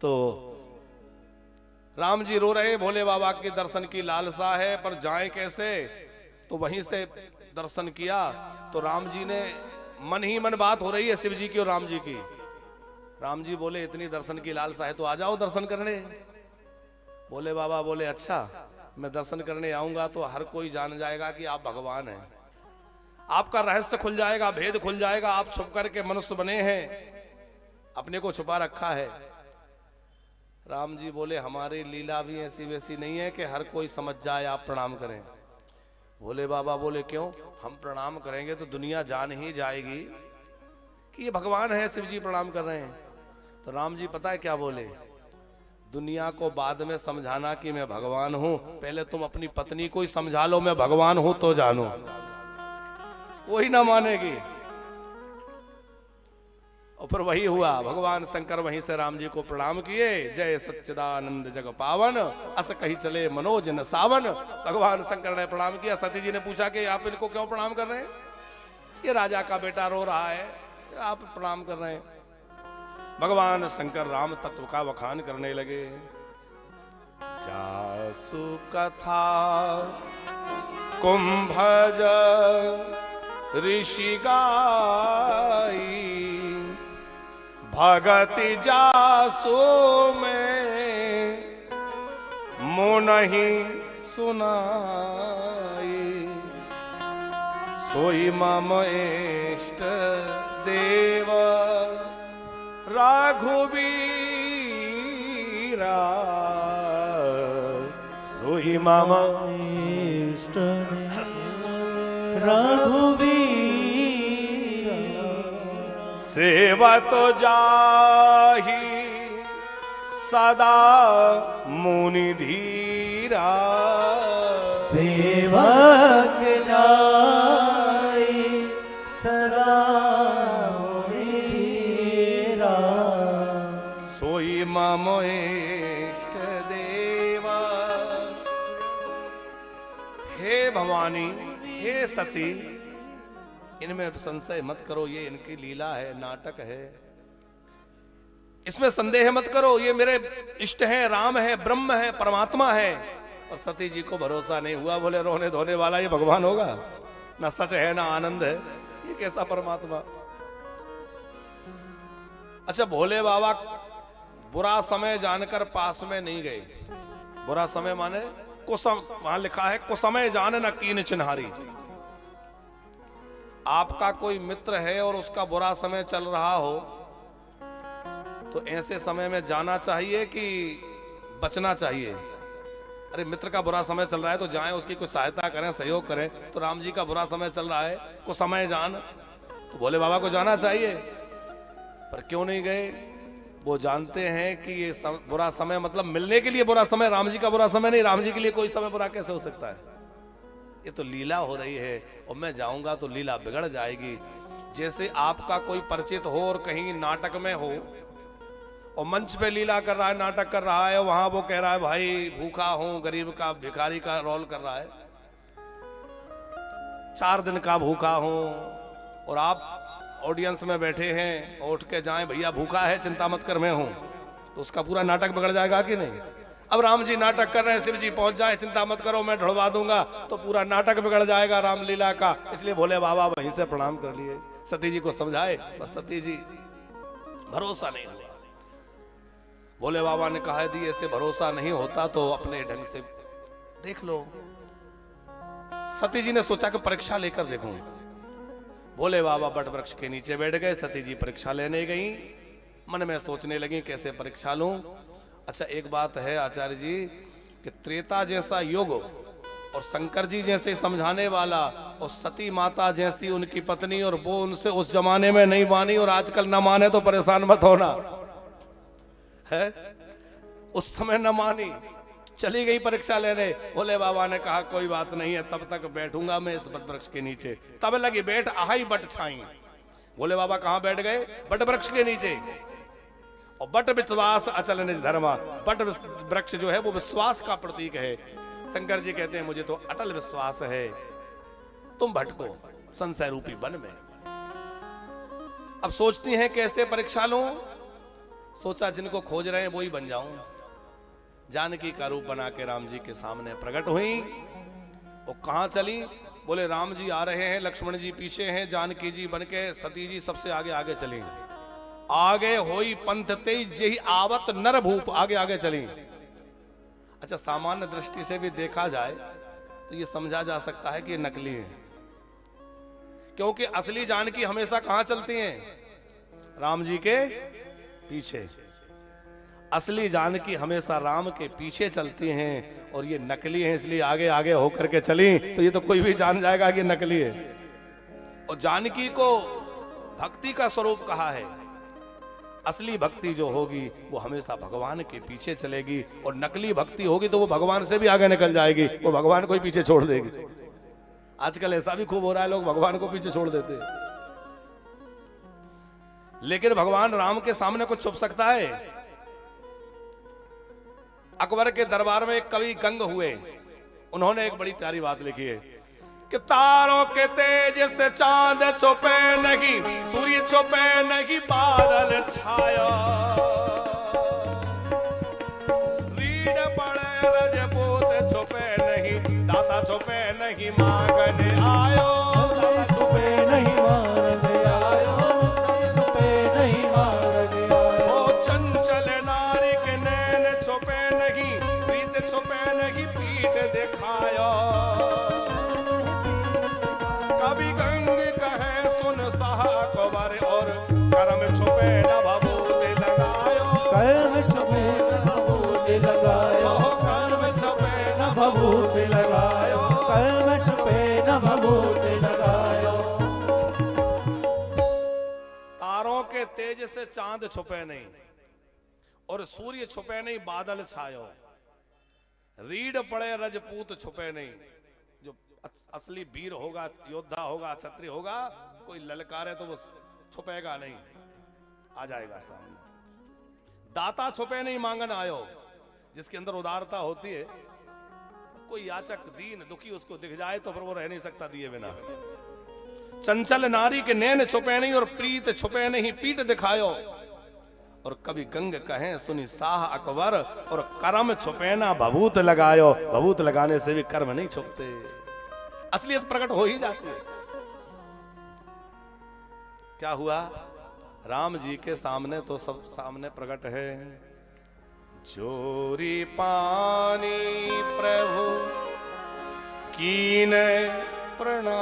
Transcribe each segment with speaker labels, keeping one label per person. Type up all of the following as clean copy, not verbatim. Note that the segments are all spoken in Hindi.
Speaker 1: तो राम जी रो रहे, भोले बाबा के दर्शन की लालसा है पर जाएं कैसे। तो वहीं से दर्शन किया तो राम जी ने मन ही मन बात हो रही है शिव जी की और राम जी की। राम जी बोले इतनी दर्शन की लालसा है तो आ जाओ दर्शन करने। भोले बाबा बोले अच्छा, मैं दर्शन करने आऊंगा तो हर कोई जान जाएगा कि आप भगवान हैं, आपका रहस्य खुल जाएगा, भेद खुल जाएगा। आप छुप करके मनुष्य बने हैं, अपने को छुपा रखा है। राम जी बोले हमारी लीला भी ऐसी वैसी नहीं है कि हर कोई समझ जाए, आप प्रणाम करें। भोले बाबा बोले क्यों, हम प्रणाम करेंगे तो दुनिया जान ही जाएगी कि ये भगवान है, शिव जी प्रणाम कर रहे हैं। तो राम जी पता है क्या बोले, दुनिया को बाद में समझाना कि मैं भगवान हूं, पहले तुम अपनी पत्नी को ही समझा लो मैं भगवान हूं तो जानो, वही ना मानेगी। और फिर वही हुआ, भगवान शंकर वहीं से राम जी को प्रणाम किए। जय सच्चिदानंद जग पावन, अस कही चले मनोज न सावन। भगवान शंकर ने प्रणाम किया। सती जी ने पूछा कि आप इनको क्यों प्रणाम कर रहे हैं, ये राजा का बेटा रो रहा है, आप प्रणाम कर रहे हैं। भगवान शंकर राम तत्व का वखान करने लगे। जासु कथा कुंभज ऋषि गाई, भगति जासु में मुनहि सुनाई। सोई मम इष्ट देव रघुबीरा, सोई मम
Speaker 2: इष्ट रघुबीरा,
Speaker 1: सेवा तो जाहि सदा मुनि धीरा।
Speaker 2: सेवक जाई सदा मुनि धीरा।
Speaker 1: सोई मम इष्ट देवा। हे भवानी, हे सती, इनमें संशय मत करो, ये इनकी लीला है, नाटक है, इसमें संदेह मत करो। ये मेरे इष्ट हैं, राम है, ब्रह्म है, परमात्मा है। और सती जी को भरोसा नहीं हुआ, बोले रोने धोने वाला ये भगवान होगा, ना सच है ना आनंद है, ये कैसा परमात्मा। अच्छा, भोले बाबा बुरा समय जानकर पास में नहीं गए। बुरा समय माने कुसम, वहां लिखा है कुसमय जान न कीन चिन्हारी। आपका कोई मित्र है और उसका बुरा समय चल रहा हो तो ऐसे समय में जाना चाहिए कि बचना चाहिए। अरे मित्र का बुरा समय चल रहा है तो जाएं, उसकी कुछ सहायता करें, सहयोग करें। तो राम जी का बुरा समय चल रहा है, कुछ समय जान, तो भोले बाबा को जाना चाहिए। पर क्यों नहीं गए, वो जानते हैं कि ये बुरा समय मतलब मिलने के लिए बुरा समय, राम जी का बुरा समय नहीं। राम जी के लिए कोई समय बुरा कैसे हो सकता है, ये तो लीला हो रही है और मैं जाऊंगा तो लीला बिगड़ जाएगी। जैसे आपका कोई परिचित हो और कहीं नाटक में हो और मंच पे लीला कर रहा है, नाटक कर रहा है, वहां वो कह रहा है भाई भूखा हूं, गरीब का, भिखारी का रोल कर रहा है, 4 दिन का भूखा हूं, और आप ऑडियंस में बैठे हैं, उठ के जाएं भैया भूखा है चिंता मत कर मैं हूं, तो उसका पूरा नाटक बिगड़ जाएगा कि नहीं। अब राम जी नाटक कर रहे हैं, शिव जी पहुंच जाए, चिंता मत करो मैं ढुलवा दूंगा, तो पूरा नाटक बिगड़ जाएगा रामलीला का। इसलिए भोले बाबा वहीं से प्रणाम कर लिए, सती जी को समझाए, पर सती जी भरोसा नहीं हुआ। भोले बाबा ने कहा दी ऐसे भरोसा नहीं होता तो अपने ढंग से देख लो। सती जी ने सोचा कि परीक्षा लेकर देखूं। भोले बाबा बट वृक्ष के नीचे बैठ गए, सती जी परीक्षा लेने गई। मन में सोचने लगी कैसे परीक्षा लूं। अच्छा, एक बात है आचार्य जी कि त्रेता जैसा युग और शंकर जी जैसे समझाने वाला और सती माता जैसी उनकी पत्नी, और वो उनसे उस जमाने में नहीं मानी और आजकल न माने तो परेशान मत होना है। उस समय न मानी, चली गई परीक्षा लेने। भोले बाबा ने कहा कोई बात नहीं है, तब तक बैठूंगा मैं इस बट वृक्ष के नीचे। तब लगी बैठ आई बट छाई। भोले बाबा कहां बैठ गए, बट वृक्ष के नीचे। और बट विश्वास अचल निज धर्मा, बट वृक्ष जो है वो विश्वास का प्रतीक है। शंकर जी कहते हैं मुझे तो अटल विश्वास है, तुम भटको संशय रूपी वन में। अब सोचती हैं कैसे परीक्षा लूं। सोचा जिनको खोज रहे हैं वो ही बन जाऊं। जानकी का रूप बना के राम जी के सामने प्रकट हुई। वो कहां चली? बोले राम जी आ रहे हैं, लक्ष्मण जी पीछे हैं, जानकी जी बन के सती जी सबसे आगे आगे चली। आगे होई पंथ तेज यही आवत नर भूप, आगे आगे चली। अच्छा, सामान्य दृष्टि से भी देखा जाए तो ये समझा जा सकता है कि ये नकली है, क्योंकि असली जानकी हमेशा कहां चलती हैं? राम जी के पीछे। असली जानकी हमेशा राम के पीछे चलती हैं, और ये नकली है इसलिए आगे आगे होकर के चली। तो ये तो कोई भी जान जाएगा कि नकली है। और जानकी को भक्ति का स्वरूप कहा है। असली भक्ति जो होगी वो हमेशा भगवान के पीछे चलेगी, और नकली भक्ति होगी तो वो भगवान से भी आगे निकल जाएगी, वो भगवान को ही पीछे छोड़ देगी। आजकल ऐसा भी खूब हो रहा है, लोग भगवान को पीछे छोड़ देते हैं। लेकिन भगवान राम के सामने कुछ छुप सकता है? अकबर के दरबार में एक कवि गंग हुए, उन्होंने एक बड़ी प्यारी बात लिखी है कि तारों के तेज से चांद छुपे नहीं, सूर्य छुपे नहीं, बादल छाया, रीढ़ पड़े रजपूत छुपे नहीं, दाता छुपे नहीं, मांगने आयो,
Speaker 2: दाता छुपे नहीं मांगने आयो, छुपे नहीं मांगने आयो।
Speaker 1: ओ चंचल नारी के नैन छुपे नहीं, प्रीत छुपे नहीं, पीठ दिखाया, कभी गंग कहे सुन साह अकबर, और कर्म छुपे न भभूति लगायो,
Speaker 2: कर्म छुपे न भभूति लगायो,
Speaker 1: कर्म छुपे न
Speaker 2: भभूति लगायो, कर्म छुपे न भभूति लगायो।
Speaker 1: तारों के तेज से चांद छुपे नहीं, और सूर्य छुपे नहीं, बादल छायो, रीढ़ पड़े रजपूत छुपे नहीं। जो असली वीर होगा, योद्धा होगा, क्षत्रिय होगा, कोई ललकारे तो वो छुपेगा नहीं, आ जाएगा सामने। दाता छुपे नहीं, मांगन आयो, जिसके अंदर उदारता होती है, कोई याचक दीन दुखी उसको दिख जाए तो फिर वो रह नहीं सकता दिए बिना। चंचल नारी के नैन छुपे नहीं, और प्रीत छुपे नहीं, पीठ दिखायो, और कभी गंग कहें सुनी साह अकबर, और कर्म छुपे ना भभूत लगायो, भभूत लगाने से भी कर्म नहीं छुपते, असलियत प्रकट हो ही जाती है। क्या हुआ? राम जी के सामने तो सब सामने प्रकट है। जोरी पानी प्रभु कीन प्रणाम,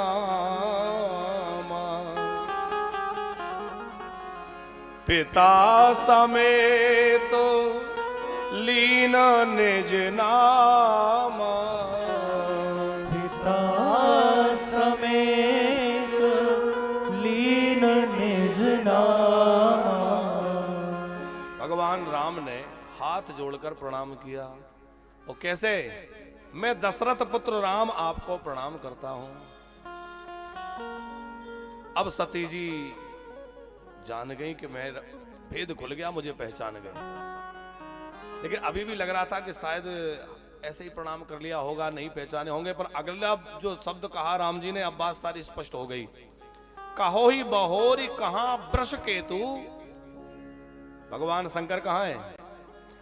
Speaker 1: पिता समेत लीन निज नाम,
Speaker 2: पिता समेत लीन निज नाम।
Speaker 1: भगवान राम ने हाथ जोड़कर प्रणाम किया। वो कैसे? मैं दशरथ पुत्र राम आपको प्रणाम करता हूं। अब सती जी जान गई कि मैं भेद खुल गया, मुझे पहचान गए, लेकिन अभी भी लग रहा था कि शायद ऐसे ही प्रणाम कर लिया होगा, नहीं पहचाने होंगे। पर अगला जो शब्द कहा राम जी ने, अब बात सारी स्पष्ट हो गई। कहो ही बहोरी कहां वृष केतु, भगवान शंकर कहां है?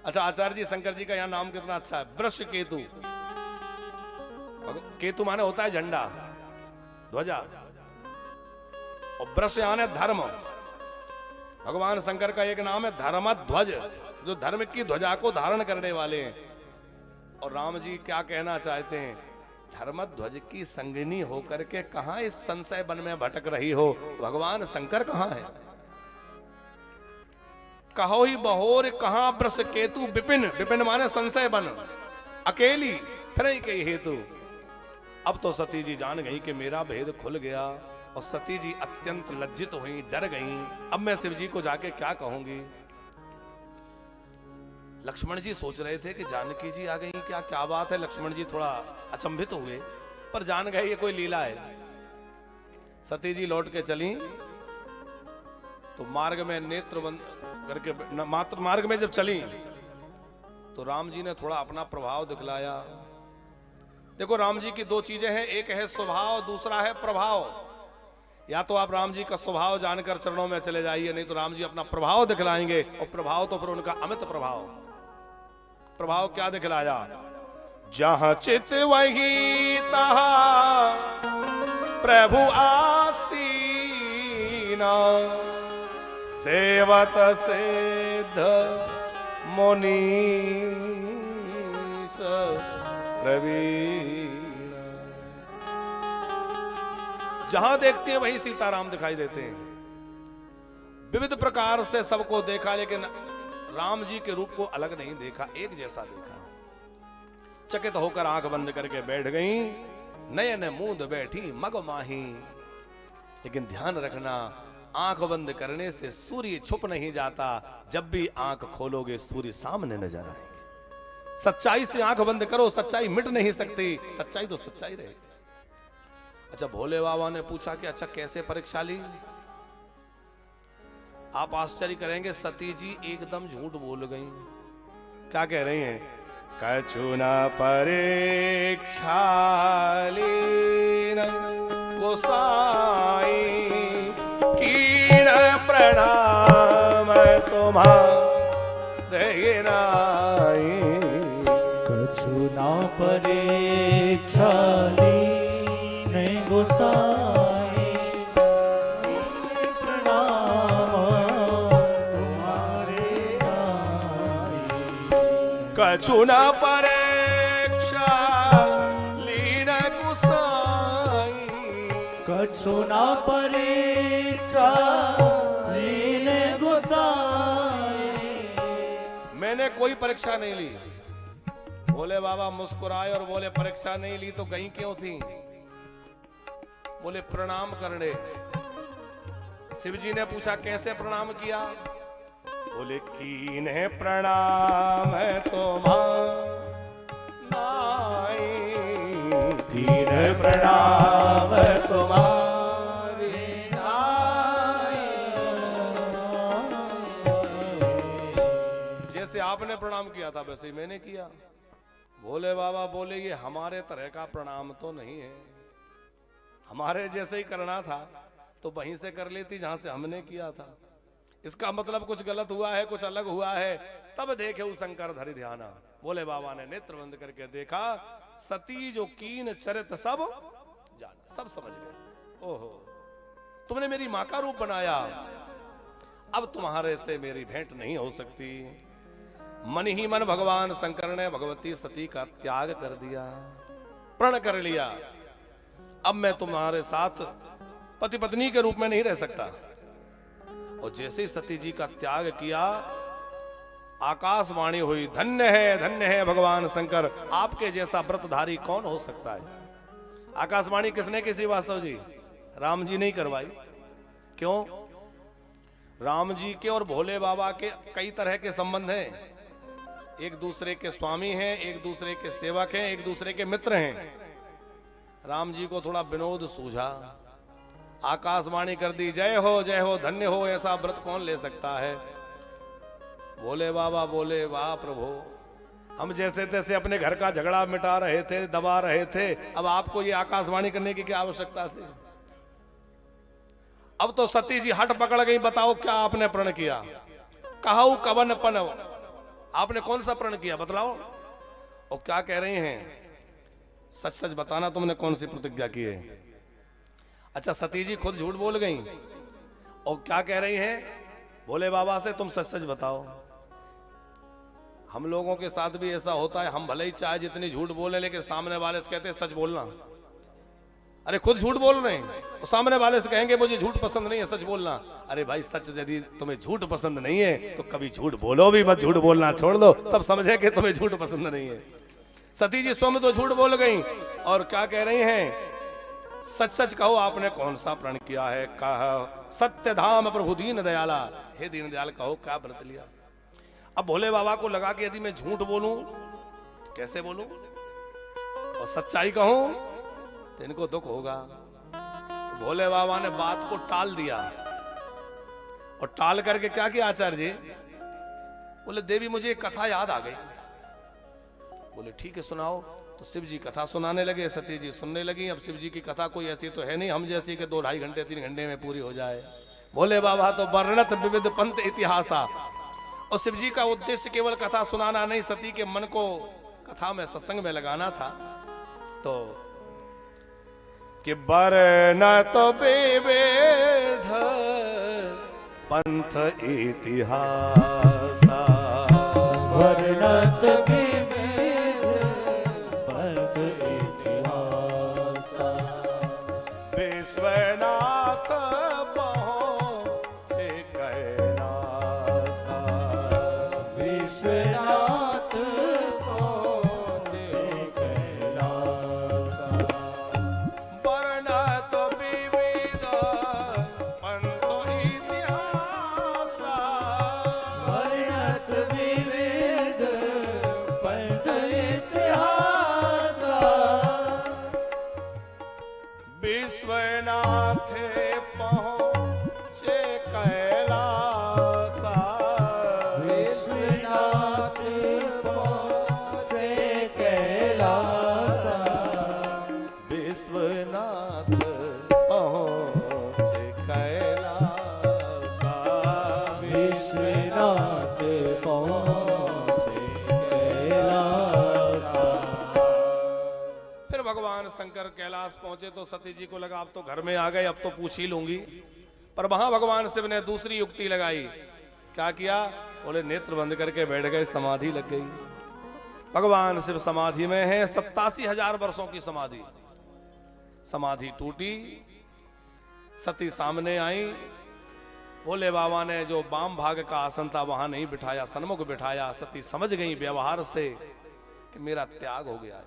Speaker 1: अच्छा, आचार्य जी शंकर जी का यहां नाम कितना अच्छा है, वृष केतु। केतु माने होता है झंडा, ध्वजा, और वृष यानी धर्म। भगवान शंकर का एक नाम है धर्मध्वज, जो धर्म की ध्वजा को धारण करने वाले हैं। और राम जी क्या कहना चाहते हैं? धर्मध्वज की संगिनी होकर के कहां इस संशय वन में भटक रही हो, भगवान शंकर कहां है? कहो ही बहोर कहां वृष केतु, विपिन, विपिन माने संशय वन, अकेली फिर के हेतु। अब तो सती जी जान गई कि मेरा भेद खुल गया, और सती जी अत्यंत लज्जित हुई, डर गई। अब मैं शिव जी को जाके क्या कहूंगी? लक्ष्मण जी सोच रहे थे कि जानकी जी आ गई, क्या क्या बात है। लक्ष्मण जी थोड़ा अचंभित हुए, पर जान गए ये कोई लीला है। सती जी लौट के चली तो मार्ग में नेत्र बंद करके मार्ग में जब चली तो राम जी ने थोड़ा अपना प्रभाव दिखलाया। देखो राम जी की दो चीजें हैं, एक है स्वभाव, दूसरा है प्रभाव। या तो आप राम जी का स्वभाव जानकर चरणों में चले जाइए, नहीं तो राम जी अपना प्रभाव दिखलाएंगे। और प्रभाव तो फिर उनका अमित प्रभाव। प्रभाव क्या दिखलाया? जहां चित वही तहां प्रभु आसीना, सेवत सिद्ध मुनीस प्रवीण। जहां देखते हैं वहीं सीताराम दिखाई देते हैं। विविध प्रकार से सबको देखा, लेकिन राम जी के रूप को अलग नहीं देखा, एक जैसा देखा। चकित होकर आंख बंद करके बैठ गई, नयन मूंद बैठी मग माही। लेकिन ध्यान रखना, आंख बंद करने से सूर्य छुप नहीं जाता, जब भी आंख खोलोगे सूर्य सामने नजर आएंगे। सच्चाई से आंख बंद करो, सच्चाई मिट नहीं सकती, सच्चाई तो सच्चाई रहेगी। अच्छा, भोले बाबा ने पूछा कि अच्छा कैसे परीक्षा ली? आप आश्चर्य करेंगे, सती जी एकदम झूठ बोल गई। क्या कह रही हैं? कछु न परीक्षा लीन गोसाई, कीन प्रणाम तुम्हारे नाई।
Speaker 2: कछु ना परीक्षा लीन गोसाई, प्रणाम तुम्हारे नाई।
Speaker 1: कछु न परीक्षा लीन गोसाई,
Speaker 2: कछु ना परीक्षा लीन गोसाई।
Speaker 1: मैंने कोई परीक्षा नहीं ली। भोले बाबा मुस्कुराए और बोले परीक्षा नहीं ली तो गई क्यों थी? बोले प्रणाम करने। शिव जी ने पूछा कैसे प्रणाम किया? बोले कीन्हे प्रणाम है तुम्हारे, कीन्हे प्रणाम है तुम्हारे नाई। जैसे आपने प्रणाम किया था वैसे ही मैंने किया। भोले बाबा बोले ये हमारे तरह का प्रणाम तो नहीं है, हमारे जैसे ही करना था तो वहीं से कर लेती जहां से हमने किया था। इसका मतलब कुछ गलत हुआ है, कुछ अलग हुआ है, तब देखे वो शंकर धरि ध्याना। भोले बाबा ने नेत्र बंद करके देखा, सती जो कीन चरित सब जान, सब समझ गए। ओहो, तुमने मेरी मां का रूप बनाया, अब तुम्हारे से मेरी भेंट नहीं हो सकती। मन ही मन भगवान शंकर ने भगवती सती का त्याग कर दिया, प्रण कर लिया। अब मैं तुम्हारे साथ पति पत्नी के रूप में नहीं रह सकता। और जैसे ही सती जी का त्याग किया, आकाशवाणी हुई, धन्य है भगवान शंकर, आपके जैसा व्रतधारी कौन हो सकता है। आकाशवाणी किसने की श्रीवास्तव जी? राम जी नहीं करवाई। क्यों? राम जी के और भोले बाबा के कई तरह के संबंध हैं। एक दूसरे के स्वामी हैं, एक दूसरे के सेवक हैं, एक दूसरे के मित्र हैं। राम जी को थोड़ा विनोद सूझा, आकाशवाणी कर दी, जय हो धन्य हो, ऐसा व्रत कौन ले सकता है। भोले बाबा बोले, वाह प्रभु, हम जैसे तैसे अपने घर का झगड़ा मिटा रहे थे, दबा रहे थे, अब आपको ये आकाशवाणी करने की क्या आवश्यकता थी। अब तो सती जी हट पकड़ गई, बताओ क्या आपने प्रण किया। कहू कवन पन, आपने कौन सा प्रण किया बतलाओ। और क्या कह रही हैं? सच सच बताना, तुमने कौन सी प्रतिज्ञा की है। अच्छा, सती जी खुद झूठ बोल गई और क्या कह रही हैं भोले बाबा से, तुम सच सच बताओ। हम लोगों के साथ भी ऐसा होता है, हम भले ही चाहे जितनी झूठ बोले, लेकिन सामने वाले से कहते हैं सच बोलना। अरे खुद झूठ बोल रहे हैं और सामने वाले से कहेंगे मुझे झूठ पसंद नहीं है, सच बोलना। अरे भाई, सच यदि तुम्हें झूठ पसंद नहीं है तो कभी झूठ बोलो भी मत, झूठ बोलना छोड़ दो, तब समझे कि तुम्हें झूठ पसंद नहीं है। सती जी स्वयं तो झूठ बोल गई और क्या कह रही हैं, सच सच कहो आपने कौन सा प्रण किया है। कहा, सत्य धाम प्रभु दीन दयाला, हे दीन दयाल कहो क्या व्रत लिया। अब भोले बाबा को लगा कि यदि मैं झूठ बोलूं तो कैसे बोलूं और सच्चाई कहूं तो इनको दुख होगा। तो भोले बाबा ने बात को टाल दिया और टाल करके क्या किया आचार्य जी? बोले देवी मुझे एक कथा याद आ गई। बोले ठीक है सुनाओ। तो शिव जी कथा सुनाने लगे, सती जी सुनने लगी। अब शिव जी की कथा कोई ऐसी तो है नहीं हम जैसी कि 2-2.5 घंटे 3 घंटे में पूरी हो जाए। भोले बाबा तो वर्णत विविध पंथ इतिहासा। और शिव जी का उद्देश्य केवल कथा सुनाना नहीं, सती के मन को कथा में सत्संग में लगाना था। तो कि वर्णत विविध पंथ इतिहासा,
Speaker 2: वर्णत विविध पंथ इतिहासा,
Speaker 1: विश्वनाथ पहुँचे कैलासा,
Speaker 2: विश्वनाथ पहुँचे कैलासा,
Speaker 1: वर्णत विविध पंथ इतिहासा,
Speaker 2: वर्णत विविध पंथ इतिहासा,
Speaker 1: विश्वनाथ पहुँचे कैलासा,
Speaker 2: विश्वनाथ पहुँचे कैलासा,
Speaker 1: विश्वनाथ पहुँचे कैलासा,
Speaker 2: विश्वनाथ पहुँचे कैलासा।
Speaker 1: फिर भगवान शंकर कैलाश पहुंचे तो सती जी को लगा अब तो घर में आ गए, अब तो पूछ ही लूंगी। पर वहां भगवान शिव ने दूसरी युक्ति लगाई। क्या किया? बोले नेत्र बंद करके बैठ गए, समाधि लग गई। भगवान शिव समाधि में है, 87,000 वर्षों की समाधि। समाधि टूटी, सती सामने आई। भोले बाबा ने जो वाम भाग का आसन था वहां नहीं बिठाया, सन्मुख बिठाया। सती समझ गई व्यवहार से कि मेरा त्याग हो गया।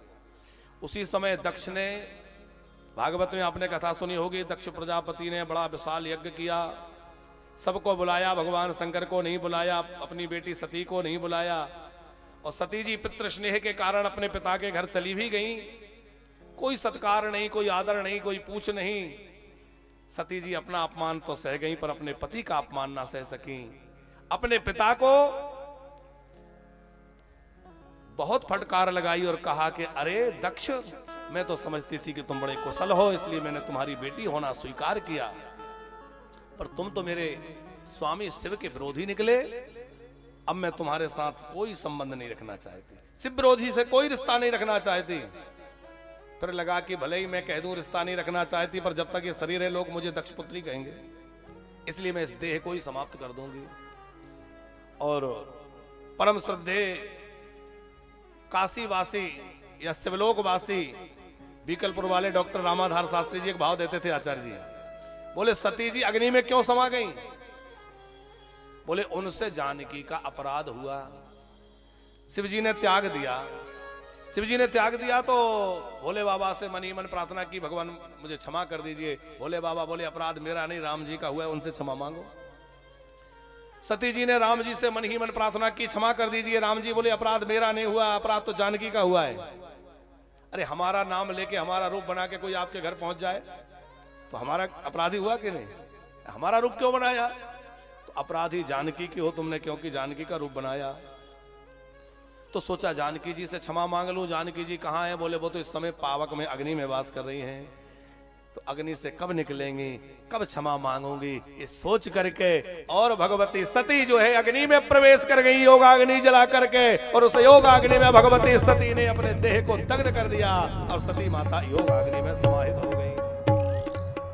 Speaker 1: उसी समय दक्ष ने, भागवत में आपने कथा सुनी होगी, दक्ष प्रजापति ने बड़ा विशाल यज्ञ किया, सबको बुलाया, भगवान शंकर को नहीं बुलाया, अपनी बेटी सती को नहीं बुलाया। और सती जी पितृ स्नेह के कारण अपने पिता के घर चली भी गई। कोई सत्कार नहीं, कोई आदर नहीं, कोई पूछ नहीं। सती जी अपना अपमान तो सह गई पर अपने पति का अपमान ना सह सकी। अपने पिता को बहुत फटकार लगाई और कहा कि अरे दक्ष, मैं तो समझती थी कि तुम बड़े कुशल हो, इसलिए मैंने तुम्हारी बेटी होना स्वीकार किया, पर तुम तो मेरे स्वामी शिव के विरोधी निकले। अब मैं तुम्हारे साथ कोई संबंध नहीं रखना चाहती, शिव विरोधी से कोई रिश्ता नहीं रखना चाहती। फिर लगा कि भले ही मैं कह दूं रिश्ता नहीं रखना चाहती, पर जब तक ये शरीर है लोग मुझे दक्ष पुत्री कहेंगे, इसलिए मैं इस देह को ही समाप्त कर दूंगी। और परम श्रद्धे काशीवासी या शिवलोकवासी बीकलपुर वाले डॉक्टर रामाधार शास्त्री जी एक भाव देते थे आचार्य जी। बोले सती जी अग्नि में क्यों समा गई? बोले उनसे जानकी का अपराध हुआ, शिव जी ने त्याग दिया। शिव जी ने त्याग दिया तो भोले बाबा से मन ही मन प्रार्थना की, भगवान मुझे क्षमा कर दीजिए। भोले बाबा बोले अपराध मेरा नहीं, राम जी का हुआ है, उनसे क्षमा मांगो। सती जी ने राम जी से मन ही मन प्रार्थना की, क्षमा कर दीजिए। राम जी बोले अपराध मेरा नहीं हुआ, अपराध तो जानकी का हुआ है। अरे हमारा नाम लेके, हमारा रूप बना के कोई आपके घर पहुंच जाए तो हमारा अपराधी हुआ कि नहीं? हमारा रूप क्यों बनाया? तो अपराधी जानकी की हो तुमने, क्योंकि जानकी का रूप बनाया। तो सोचा जानकी जी से क्षमा मांग लूं। जानकी जी कहाँ हैं? बोले वो तो इस समय पावक में अग्नि में वास कर रही हैं। तो अग्नि से कब निकलेंगी, कब क्षमा मांगूंगी, ये सोच करके और भगवती सती जो है अग्नि में प्रवेश कर गई, योगाग्नि जला करके। और उस योगाग्नि में भगवती सती ने अपने देह को दग्ध कर दिया और सती माता योगाग्नि में समाहित हो गई।